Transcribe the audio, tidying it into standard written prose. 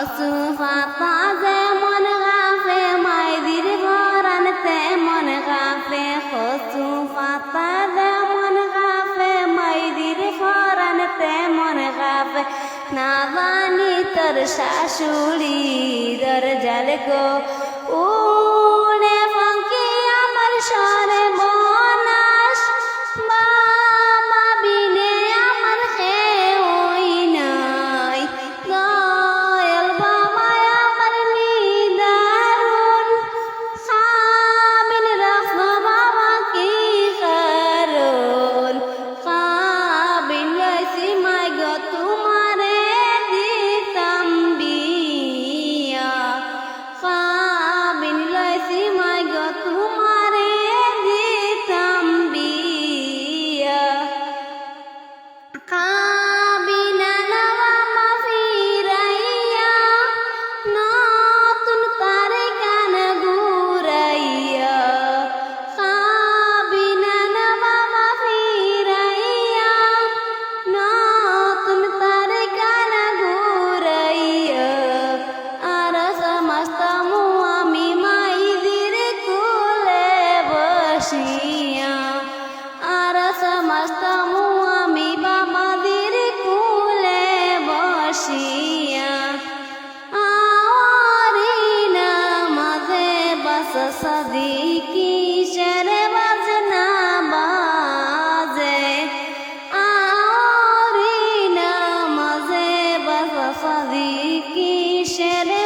ফাতা যেমন গাফে মাইদির ঘরানতে মন গাফে কচু ফাতা যেমন গাফে মাইদির ঘরানতে মন গাফে না জানি তোর শাশুড়ি দরজাল গো উড়ে ফাঁকি আমার সরে বনাস বাবা বিনে আমার খেউই নাই দয়াল বাবা আমার নিদারুন খাবিন রাখলো বাবা কি কারণ খাবিন লইছি মাই গো তোমারে দিতাম বিয়া খাবিন লইছি মাই গো তোমারে দিতাম বিয়া খাবিনা নাওয়া মাফিরাইয়া নতুন তারে কান ঘুরাইয়া খাবিনা নাওয়া মাফিরাইয়া নতুন তারে কান ঘুরাইয়া আর সমস্তমু আমি মাইদির কুলে বসিয়া আর সমস্তমু আমি বাবাদের কুলে বসিয়া আওয়ারি নামাজে বাস সাদিকি শেরে বাজনা বাজে আওয়ারি নামাজে বাস সাদিকি শেরে